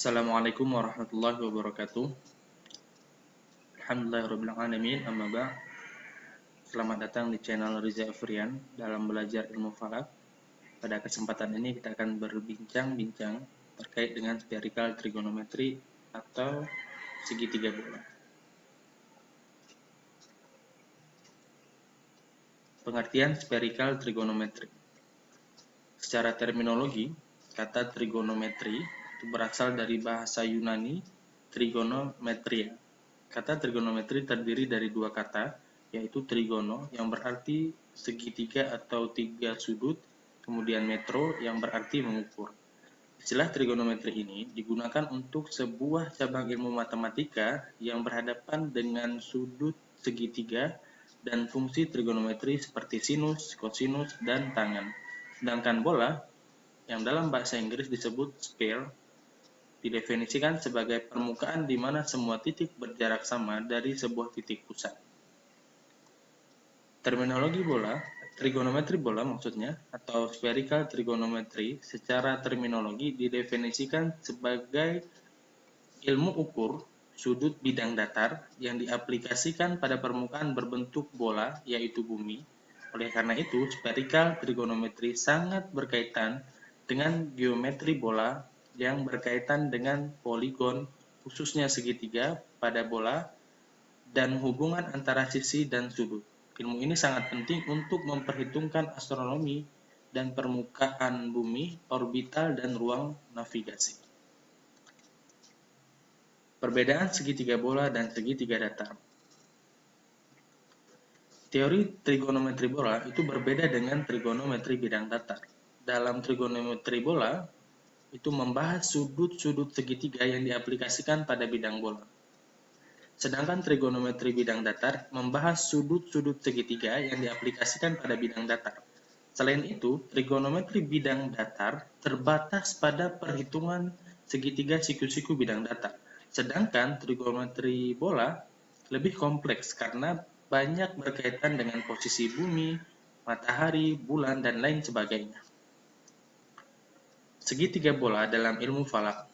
Assalamualaikum warahmatullahi wabarakatuh. Alhamdulillahirrahmanirrahim. Amma ba'd. Selamat datang di channel Riza Afrian dalam belajar ilmu falak. Pada kesempatan ini kita akan berbincang-bincang terkait dengan spherical trigonometry atau segitiga bola. Pengertian spherical trigonometry. Secara terminologi, kata trigonometri itu berasal dari bahasa Yunani trigonometria. Kata trigonometri terdiri dari dua kata, yaitu trigono yang berarti segitiga atau tiga sudut, kemudian metro yang berarti mengukur. Istilah trigonometri ini digunakan untuk sebuah cabang ilmu matematika yang berhadapan dengan sudut segitiga dan fungsi trigonometri seperti sinus, kosinus, dan tangen. Sedangkan bola, yang dalam bahasa Inggris disebut sphere, didefinisikan sebagai permukaan di mana semua titik berjarak sama dari sebuah titik pusat. Terminologi bola, trigonometri bola maksudnya, atau spherical trigonometry secara terminologi didefinisikan sebagai ilmu ukur sudut bidang datar yang diaplikasikan pada permukaan berbentuk bola, yaitu bumi. Oleh karena itu, spherical trigonometry sangat berkaitan dengan geometri bola yang berkaitan dengan poligon, khususnya segitiga pada bola, dan hubungan antara sisi dan sudut. Ilmu ini sangat penting untuk memperhitungkan astronomi dan permukaan bumi, orbital, dan ruang navigasi. Perbedaan segitiga bola dan segitiga datar. Teori trigonometri bola itu berbeda dengan trigonometri bidang datar. Dalam trigonometri bola, itu membahas sudut-sudut segitiga yang diaplikasikan pada bidang bola. Sedangkan trigonometri bidang datar membahas sudut-sudut segitiga yang diaplikasikan pada bidang datar. Selain itu, trigonometri bidang datar terbatas pada perhitungan segitiga siku-siku bidang datar. Sedangkan trigonometri bola lebih kompleks karena banyak berkaitan dengan posisi bumi, matahari, bulan, dan lain sebagainya. Segitiga bola dalam ilmu falak.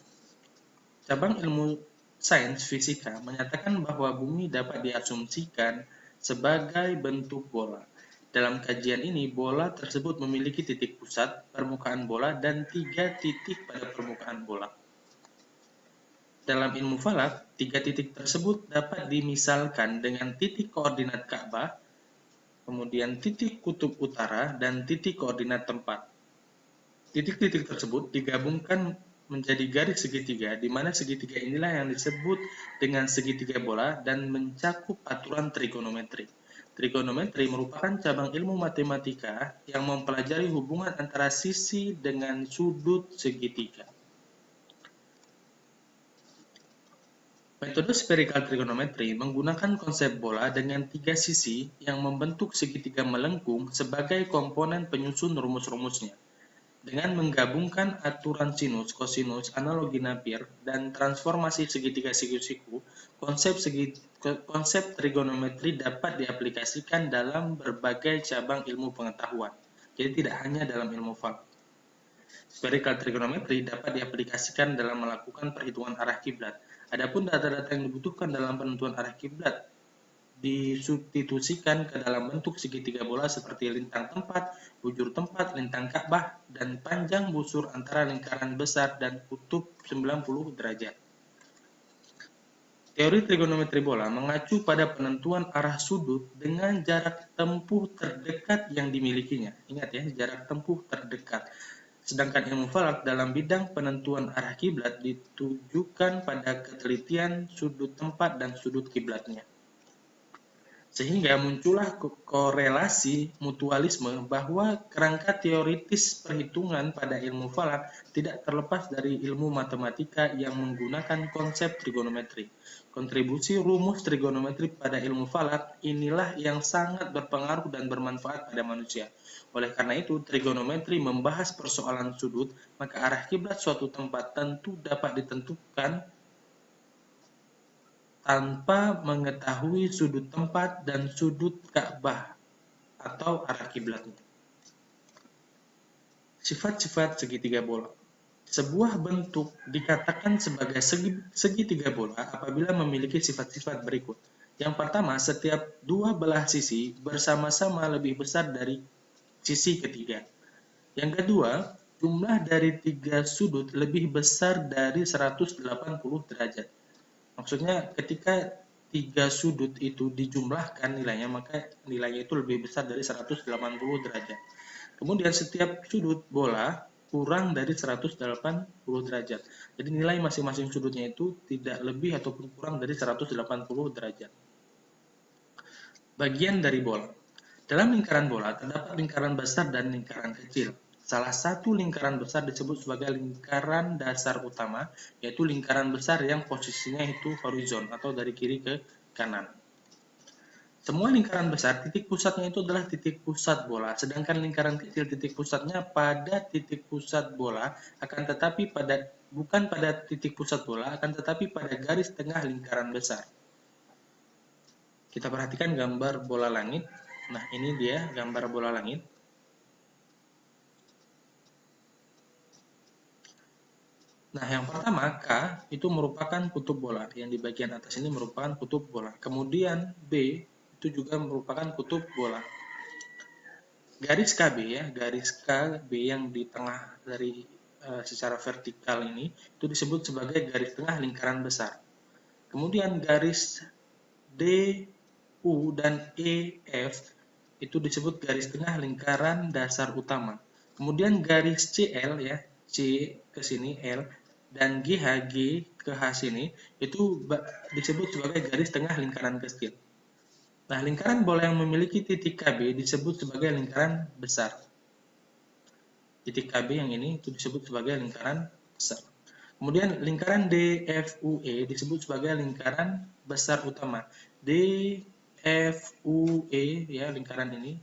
Cabang ilmu sains fisika menyatakan bahwa bumi dapat diasumsikan sebagai bentuk bola. Dalam kajian ini, bola tersebut memiliki titik pusat, permukaan bola, dan 3 titik pada permukaan bola. Dalam ilmu falak, 3 titik tersebut dapat dimisalkan dengan titik koordinat Ka'bah, kemudian titik kutub utara, dan titik koordinat tempat. Titik-titik tersebut digabungkan menjadi garis segitiga, di mana segitiga inilah yang disebut dengan segitiga bola dan mencakup aturan trigonometri. Trigonometri merupakan cabang ilmu matematika yang mempelajari hubungan antara sisi dengan sudut segitiga. Metode spherical trigonometry menggunakan konsep bola dengan 3 sisi yang membentuk segitiga melengkung sebagai komponen penyusun rumus-rumusnya. Dengan menggabungkan aturan sinus, kosinus, analogi Napier, dan transformasi segitiga siku-siku, konsep trigonometri dapat diaplikasikan dalam berbagai cabang ilmu pengetahuan. Jadi tidak hanya dalam ilmu falak. Spherical trigonometry dapat diaplikasikan dalam melakukan perhitungan arah kiblat. Adapun data-data yang dibutuhkan dalam penentuan arah kiblat disubstitusikan ke dalam bentuk segitiga bola seperti lintang tempat, bujur tempat, lintang Ka'bah, dan panjang busur antara lingkaran besar dan kutub 90 derajat. Teori trigonometri bola mengacu pada penentuan arah sudut dengan jarak tempuh terdekat yang dimilikinya. Ingat ya, jarak tempuh terdekat. Sedangkan ilmu falak dalam bidang penentuan arah kiblat ditujukan pada ketelitian sudut tempat dan sudut kiblatnya. Sehingga muncullah korelasi mutualisme bahwa kerangka teoritis perhitungan pada ilmu falak tidak terlepas dari ilmu matematika yang menggunakan konsep trigonometri. Kontribusi rumus trigonometri pada ilmu falak inilah yang sangat berpengaruh dan bermanfaat pada manusia. Oleh karena itu, trigonometri membahas persoalan sudut, maka arah kiblat suatu tempat tentu dapat ditentukan tanpa mengetahui sudut tempat dan sudut Ka'bah atau arah kiblatnya. Sifat-sifat segitiga bola. Sebuah bentuk dikatakan sebagai segitiga bola apabila memiliki sifat-sifat berikut. Yang pertama, setiap dua belah sisi bersama-sama lebih besar dari sisi ketiga. Yang kedua, jumlah dari tiga sudut lebih besar dari 180 derajat. Maksudnya ketika tiga sudut itu dijumlahkan nilainya, maka nilainya itu lebih besar dari 180 derajat. Kemudian setiap sudut bola kurang dari 180 derajat. Jadi nilai masing-masing sudutnya itu tidak lebih ataupun kurang dari 180 derajat. Bagian dari bola. Dalam lingkaran bola terdapat lingkaran besar dan lingkaran kecil. Salah satu lingkaran besar disebut sebagai lingkaran dasar utama, yaitu lingkaran besar yang posisinya itu horizon atau dari kiri ke kanan. Semua lingkaran besar, titik pusatnya itu adalah titik pusat bola, sedangkan lingkaran kecil titik pusatnya pada titik pusat bola, bukan pada titik pusat bola, akan tetapi pada garis tengah lingkaran besar. Kita perhatikan gambar bola langit. Nah, ini dia gambar bola langit. Nah, yang pertama, K itu merupakan kutub bola. Yang di bagian atas ini merupakan kutub bola. Kemudian B itu juga merupakan kutub bola. Garis KB ya, garis KB yang di tengah dari secara vertikal ini itu disebut sebagai garis tengah lingkaran besar. Kemudian garis D, U, dan EF itu disebut garis tengah lingkaran dasar utama. Kemudian garis CL ya, C ke sini L, dan GH, G ke H sini itu disebut sebagai garis tengah lingkaran kecil. Nah, lingkaran bola yang memiliki titik KB disebut sebagai lingkaran besar. Titik KB yang ini itu disebut sebagai lingkaran besar. Kemudian lingkaran DFUE disebut sebagai lingkaran besar utama. DFUE ya, lingkaran ini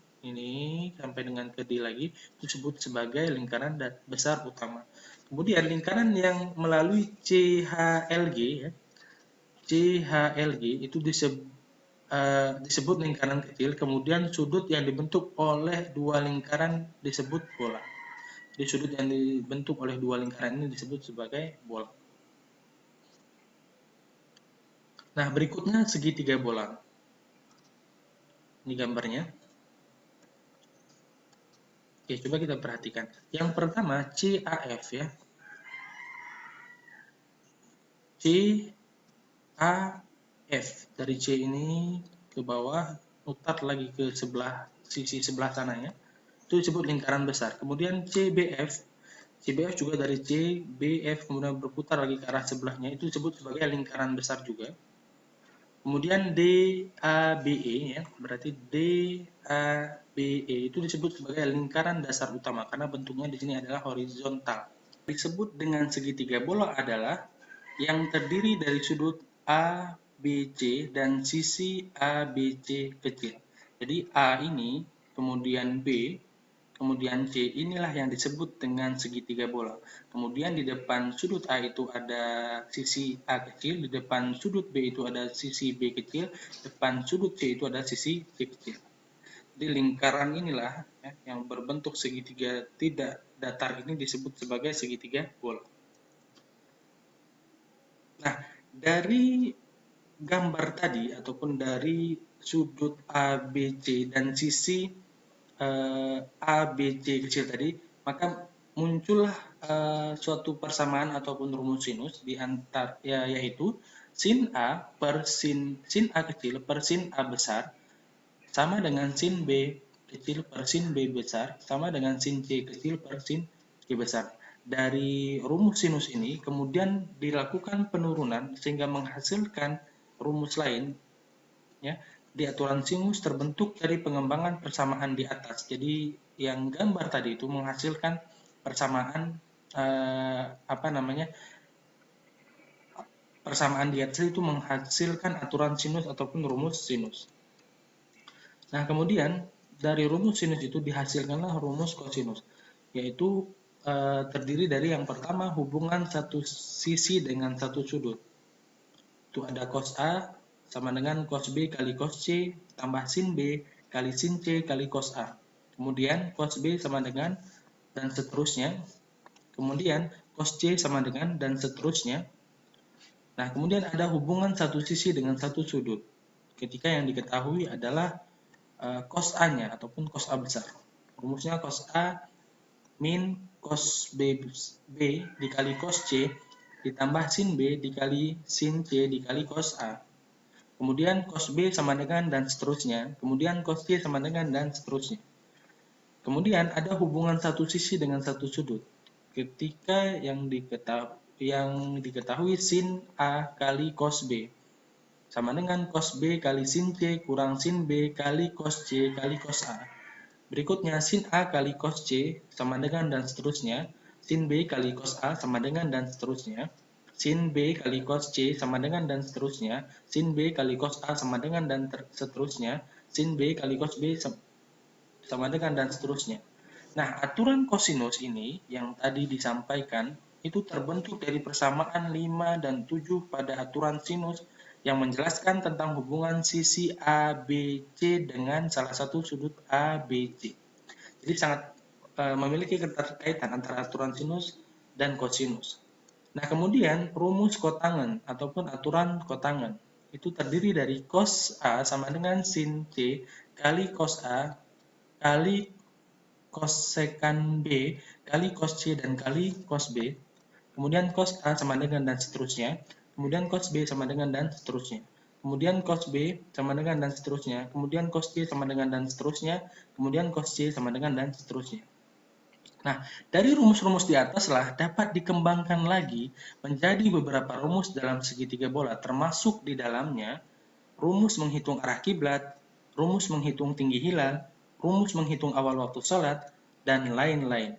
sampai dengan ke D lagi disebut sebagai lingkaran besar utama. Kemudian lingkaran yang melalui CHLG ya, CHLG itu disebut lingkaran kecil, kemudian sudut yang dibentuk oleh dua lingkaran disebut bola. Di sudut yang dibentuk oleh dua lingkaran ini disebut sebagai bola. Nah, berikutnya segitiga bola. Ini gambarnya. Oke, coba kita perhatikan. Yang pertama CAF ya. CAF. Dari C ini ke bawah, mutar lagi ke sisi sebelah sananya. Itu disebut lingkaran besar. Kemudian CBF. CBF juga dari C, BF, kemudian berputar lagi ke arah sebelahnya. Itu disebut sebagai lingkaran besar juga. Kemudian DABE ya, berarti DABE itu disebut sebagai lingkaran dasar utama karena bentuknya di sini adalah horizontal. Disebut dengan segitiga bola adalah yang terdiri dari sudut ABC dan sisi ABC kecil. Jadi A ini, kemudian B, kemudian C, inilah yang disebut dengan segitiga bola. Kemudian di depan sudut A itu ada sisi A kecil, di depan sudut B itu ada sisi B kecil, depan sudut C itu ada sisi C kecil. Jadi lingkaran inilah ya, yang berbentuk segitiga tidak datar ini disebut sebagai segitiga bola. Nah, dari gambar tadi ataupun dari sudut ABC dan sisi ABC kecil tadi, maka muncullah suatu persamaan ataupun rumus sinus di antar yaitu sin A per sin A kecil per sin A besar sama dengan sin B kecil per sin B besar sama dengan sin C kecil per sin C besar. Dari rumus sinus ini kemudian dilakukan penurunan sehingga menghasilkan rumus lain ya. Di aturan sinus terbentuk dari pengembangan persamaan di atas. Jadi yang gambar tadi itu menghasilkan persamaan persamaan di atas itu menghasilkan aturan sinus ataupun rumus sinus. Nah, kemudian dari rumus sinus itu dihasilkanlah rumus kosinus, yaitu terdiri dari yang pertama hubungan satu sisi dengan satu sudut. Itu ada cos A sama dengan cos B kali cos C tambah sin B kali sin C kali cos A. Kemudian cos B sama dengan dan seterusnya. kemudian cos C sama dengan, dan seterusnya. Nah, kemudian ada hubungan satu sisi dengan satu sudut. Ketika yang diketahui adalah cos A-nya ataupun cos A besar. Rumusnya cos A min cos B dikali cos C ditambah sin B dikali sin C dikali cos A. Kemudian cos B sama dengan dan seterusnya. Kemudian cos C sama dengan dan seterusnya. Kemudian ada hubungan satu sisi dengan satu sudut. Ketika yang diketahui sin A kali cos B sama dengan cos B kali sin C kurang sin B kali cos C kali cos A. Berikutnya sin A kali cos C sama dengan dan seterusnya. Sin B kali cos A sama dengan dan seterusnya. Sin B kali cos C sama dengan dan seterusnya. Sin B kali cos A sama dengan dan seterusnya. Sin B kali cos B sama dengan dan seterusnya. Nah, aturan kosinus ini yang tadi disampaikan itu terbentuk dari persamaan 5 dan 7 pada aturan sinus yang menjelaskan tentang hubungan sisi ABC dengan salah satu sudut ABC. Jadi sangat memiliki keterkaitan antara aturan sinus dan kosinus. Nah, kemudian rumus kotangen ataupun aturan kotangen itu terdiri dari cos A sama dengan sin C kali cos A kali kosekan B kali cos C dan kali cos B, kemudian cos A sama dengan dan seterusnya, kemudian cos B sama dengan dan seterusnya, kemudian cos B sama dengan dan seterusnya, kemudian cos C sama dengan dan seterusnya, kemudian cos C sama dengan dan seterusnya. Nah, dari rumus-rumus di ataslah dapat dikembangkan lagi menjadi beberapa rumus dalam segitiga bola, termasuk di dalamnya rumus menghitung arah kiblat, rumus menghitung tinggi hilal, rumus menghitung awal waktu salat, dan lain-lain.